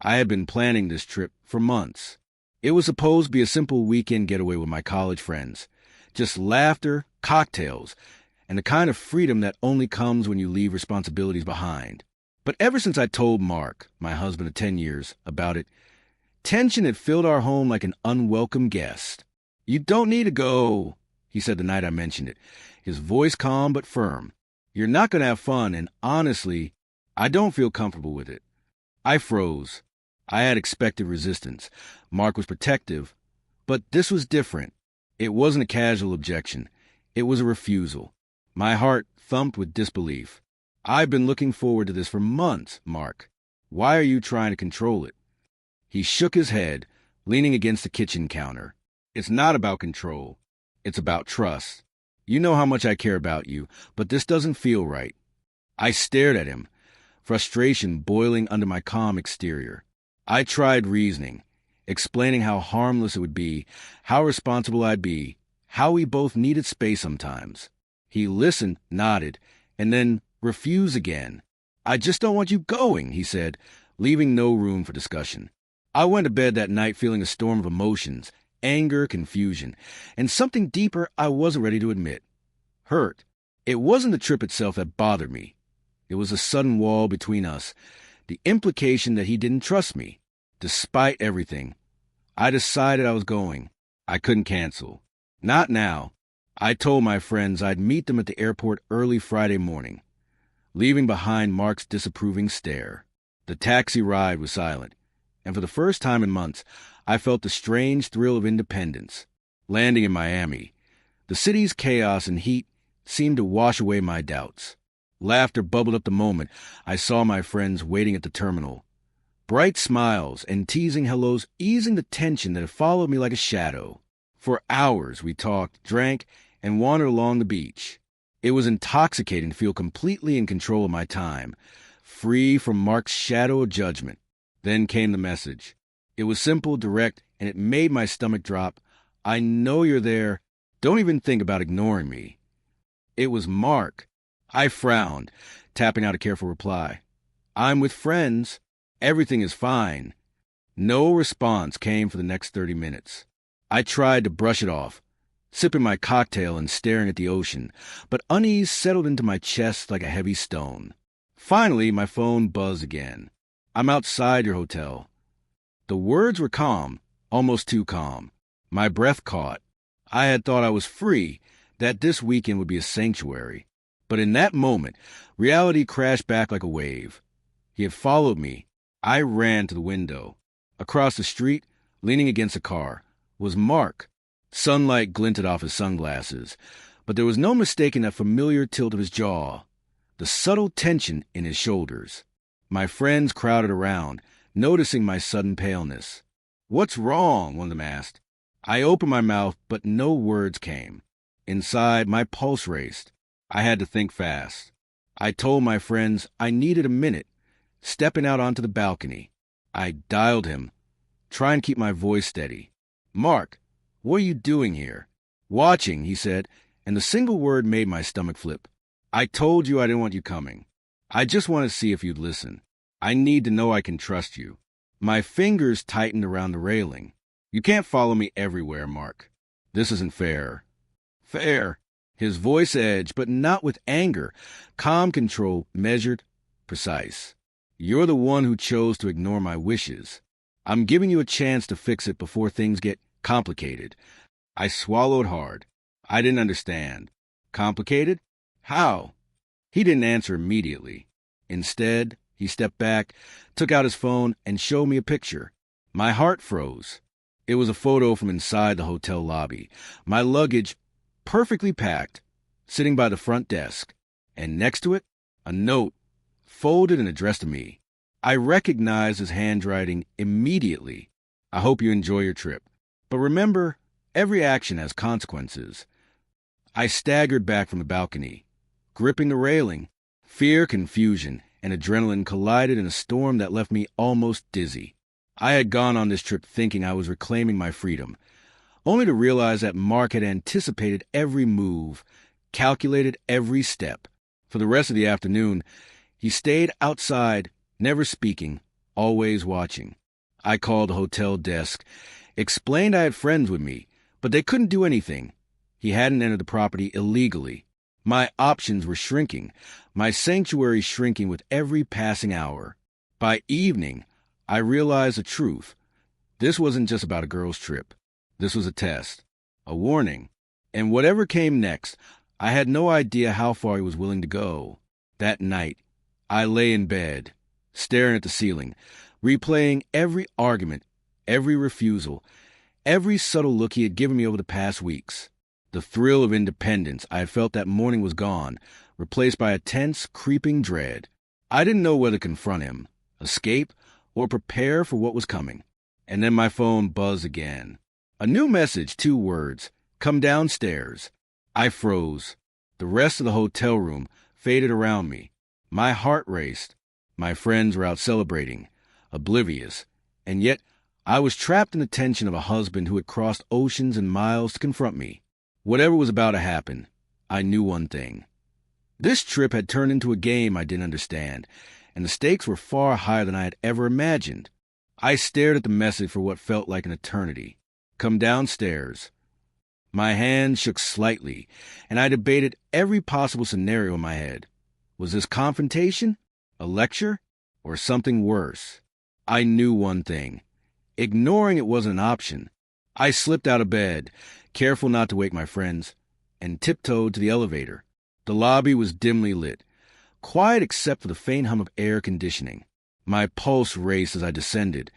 I had been planning this trip for months. It was supposed to be a simple weekend getaway with my college friends. Just laughter, cocktails, and the kind of freedom that only comes when you leave responsibilities behind. But ever since I told Mark, my husband of 10 years, about it, tension had filled our home like an unwelcome guest. "You don't need to go," he said the night I mentioned it, his voice calm but firm. "You're not going to have fun, and honestly, I don't feel comfortable with it." I froze. I had expected resistance. Mark was protective, but this was different. It wasn't a casual objection. It was a refusal. My heart thumped with disbelief. "I've been looking forward to this for months, Mark. Why are you trying to control it?" He shook his head, leaning against the kitchen counter. "It's not about control. It's about trust. You know how much I care about you, but this doesn't feel right." I stared at him, frustration boiling under my calm exterior. I tried reasoning, explaining how harmless it would be, how responsible I'd be, how we both needed space sometimes. He listened, nodded, and then refused again. "I just don't want you going," he said, leaving no room for discussion. I went to bed that night feeling a storm of emotions, anger, confusion, and something deeper I wasn't ready to admit. Hurt. It wasn't the trip itself that bothered me. It was a sudden wall between us, the implication that he didn't trust me. Despite everything, I decided I was going. I couldn't cancel. Not now. I told my friends I'd meet them at the airport early Friday morning, leaving behind Mark's disapproving stare. The taxi ride was silent, and for the first time in months, I felt the strange thrill of independence. Landing in Miami, the city's chaos and heat seemed to wash away my doubts. Laughter bubbled up the moment I saw my friends waiting at the terminal. Bright smiles and teasing hellos easing the tension that had followed me like a shadow. For hours we talked, drank, and wandered along the beach. It was intoxicating to feel completely in control of my time, free from Mark's shadow of judgment. Then came the message. It was simple, direct, and it made my stomach drop. "I know you're there. Don't even think about ignoring me." It was Mark. I frowned, tapping out a careful reply. "I'm with friends. Everything is fine." No response came for the next 30 minutes. I tried to brush it off, sipping my cocktail and staring at the ocean, but unease settled into my chest like a heavy stone. Finally, my phone buzzed again. "I'm outside your hotel." The words were calm, almost too calm. My breath caught. I had thought I was free, that this weekend would be a sanctuary. But in that moment, reality crashed back like a wave. He had followed me. I ran to the window. Across the street, leaning against a car, was Mark. Sunlight glinted off his sunglasses, but there was no mistaking that familiar tilt of his jaw, the subtle tension in his shoulders. My friends crowded around, noticing my sudden paleness. "What's wrong?" one of them asked. I opened my mouth, but no words came. Inside, my pulse raced. I had to think fast. I told my friends I needed a minute, stepping out onto the balcony. I dialed him, trying to keep my voice steady. "Mark, what are you doing here?" "Watching," he said, and the single word made my stomach flip. "I told you I didn't want you coming. I just want to see if you'd listen. I need to know I can trust you." My fingers tightened around the railing. "You can't follow me everywhere, Mark. This isn't fair." "Fair." His voice edged, but not with anger. Calm control, measured, precise. "You're the one who chose to ignore my wishes. I'm giving you a chance to fix it before things get complicated." I swallowed hard. I didn't understand. Complicated? How? He didn't answer immediately. Instead, he stepped back, took out his phone, and showed me a picture. My heart froze. It was a photo from inside the hotel lobby. My luggage, perfectly packed, sitting by the front desk. And next to it, a note, folded and addressed to me. I recognized his handwriting immediately. "I hope you enjoy your trip. But remember, every action has consequences." I staggered back from the balcony, gripping the railing. Fear, confusion, and adrenaline collided in a storm that left me almost dizzy. I had gone on this trip thinking I was reclaiming my freedom, only to realize that Mark had anticipated every move, calculated every step. For the rest of the afternoon, he stayed outside, never speaking, always watching. I called the hotel desk, explained I had friends with me, but they couldn't do anything. He hadn't entered the property illegally. My options were shrinking, my sanctuary shrinking with every passing hour. By evening, I realized the truth. This wasn't just about a girl's trip. This was a test, a warning. And whatever came next, I had no idea how far he was willing to go. That night, I lay in bed, staring at the ceiling, replaying every argument, every refusal, every subtle look he had given me over the past weeks. The thrill of independence I had felt that morning was gone, replaced by a tense, creeping dread. I didn't know whether to confront him, escape, or prepare for what was coming. And then my phone buzzed again. A new message, 2 words, "Come downstairs." I froze. The rest of the hotel room faded around me. My heart raced. My friends were out celebrating, oblivious, and yet I was trapped in the tension of a husband who had crossed oceans and miles to confront me. Whatever was about to happen, I knew one thing. This trip had turned into a game I didn't understand, and the stakes were far higher than I had ever imagined. I stared at the message for what felt like an eternity. Come downstairs. My hand shook slightly, and I debated every possible scenario in my head. Was this confrontation, a lecture, or something worse? I knew one thing. Ignoring it wasn't an option. I slipped out of bed, careful not to wake my friends, and tiptoed to the elevator. The lobby was dimly lit, quiet except for the faint hum of air conditioning. My pulse raced as I descended,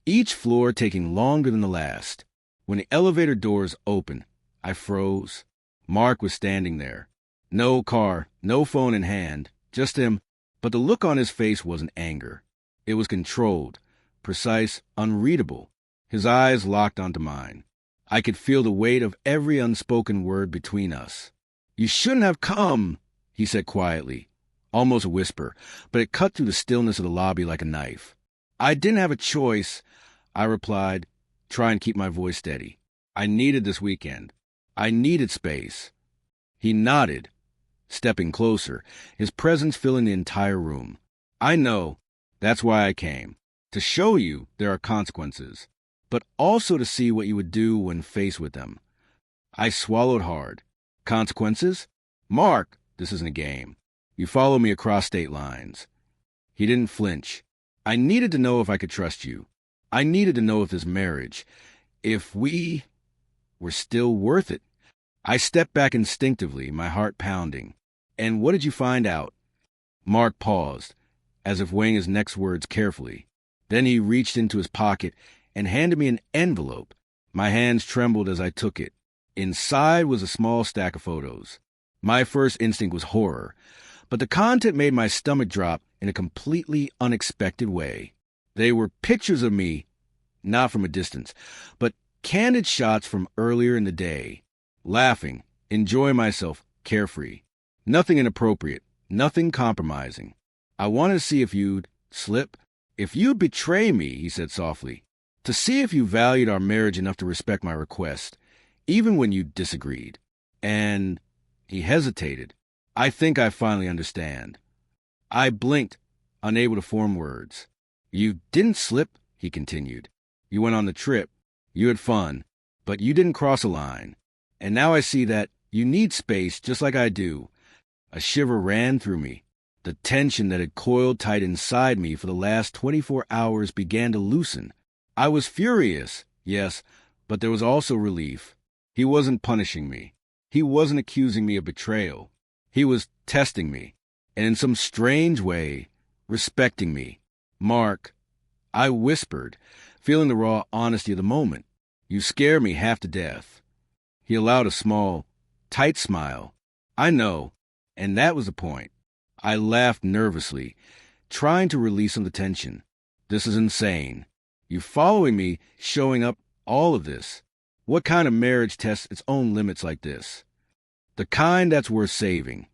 each floor taking longer than the last. When the elevator doors opened, I froze. Mark was standing there. No car, no phone in hand, just him, but the look on his face wasn't anger. It was controlled, precise, unreadable. His eyes locked onto mine. I could feel the weight of every unspoken word between us. "You shouldn't have come," he said quietly, almost a whisper, but it cut through the stillness of the lobby like a knife. "I didn't have a choice," I replied, trying to keep my voice steady. "I needed this weekend. I needed space." He nodded, stepping closer, his presence filling the entire room. "I know. That's why I came. To show you there are consequences, but also to see what you would do when faced with them." I swallowed hard. "Consequences? Mark, this isn't a game. You follow me across state lines." He didn't flinch. "I needed to know if I could trust you. I needed to know if this marriage, if we were still worth it." I stepped back instinctively, my heart pounding. "And what did you find out?" Mark paused, as if weighing his next words carefully. Then he reached into his pocket and handed me an envelope. My hands trembled as I took it. Inside was a small stack of photos. My first instinct was horror, but the content made my stomach drop in a completely unexpected way. They were pictures of me, not from a distance, but candid shots from earlier in the day, laughing, enjoying myself, carefree. Nothing inappropriate, nothing compromising. "I wanted to see if you'd slip, if you'd betray me," he said softly, "to see if you valued our marriage enough to respect my request, even when you disagreed." And he hesitated. "I think I finally understand." I blinked, unable to form words. "You didn't slip," he continued. "You went on the trip. You had fun. But you didn't cross a line. And now I see that you need space just like I do." A shiver ran through me. The tension that had coiled tight inside me for the last 24 hours began to loosen. I was furious, yes, but there was also relief. He wasn't punishing me. He wasn't accusing me of betrayal. He was testing me, and in some strange way, respecting me. "Mark," I whispered, feeling the raw honesty of the moment, "you scare me half to death." He allowed a small, tight smile. "I know, and that was the point." I laughed nervously, trying to release some of the tension. "This is insane. You following me, showing up, all of this. What kind of marriage tests its own limits like this?" "The kind that's worth saving,"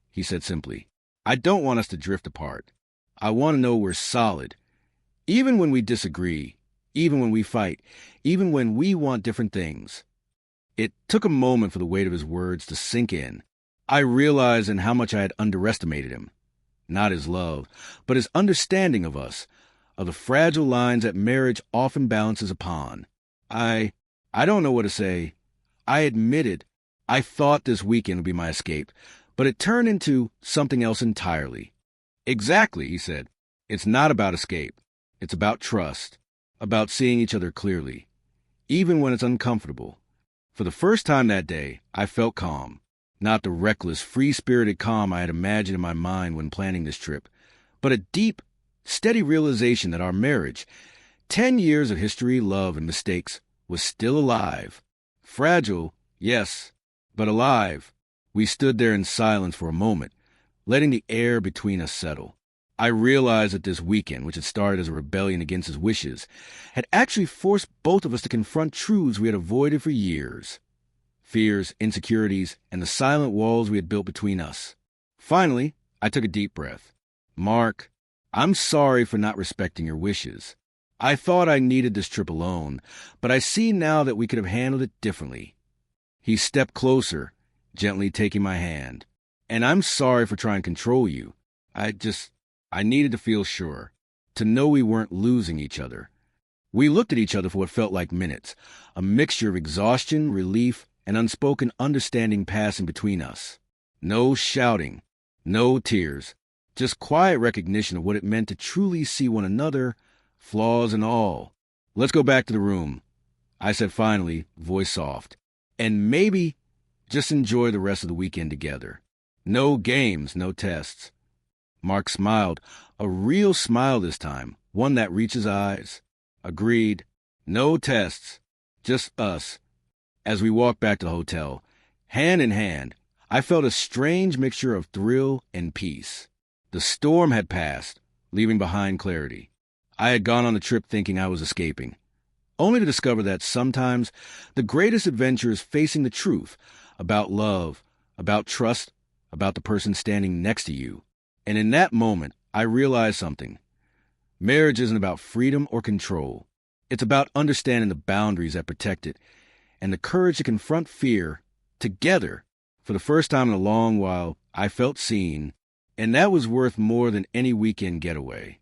he said simply. "I don't want us to drift apart. I want to know we're solid. Even when we disagree, even when we fight, even when we want different things." It took a moment for the weight of his words to sink in. I realized in how much I had underestimated him. Not his love, but his understanding of us, of the fragile lines that marriage often balances upon. I don't know what to say. I admitted I thought this weekend would be my escape, but it turned into something else entirely. Exactly, he said. It's not about escape. It's about trust, about seeing each other clearly, even when it's uncomfortable. For the first time that day, I felt calm. Not the reckless, free-spirited calm I had imagined in my mind when planning this trip, but a deep, steady realization that our marriage, 10 years of history, love, and mistakes, was still alive. Fragile, yes, but alive. We stood there in silence for a moment, letting the air between us settle. I realized that this weekend, which had started as a rebellion against his wishes, had actually forced both of us to confront truths we had avoided for years. Fears, insecurities, and the silent walls we had built between us. Finally, I took a deep breath. Mark, I'm sorry for not respecting your wishes. I thought I needed this trip alone, but I see now that we could have handled it differently. He stepped closer, gently taking my hand. And I'm sorry for trying to control you. I needed to feel sure, to know we weren't losing each other. We looked at each other for what felt like minutes, a mixture of exhaustion, relief, and unspoken understanding passing between us. No shouting, no tears, just quiet recognition of what it meant to truly see one another, flaws and all. Let's go back to the room, I said finally, voice soft, and maybe just enjoy the rest of the weekend together. No games, no tests. Mark smiled, a real smile this time, one that reaches eyes. Agreed. No tests, just us. As we walked back to the hotel, hand in hand, I felt a strange mixture of thrill and peace. The storm had passed, leaving behind clarity. I had gone on the trip thinking I was escaping, only to discover that sometimes the greatest adventure is facing the truth about love, about trust, about the person standing next to you. And in that moment, I realized something. Marriage isn't about freedom or control. It's about understanding the boundaries that protect it and the courage to confront fear together. For the first time in a long while, I felt seen, and that was worth more than any weekend getaway.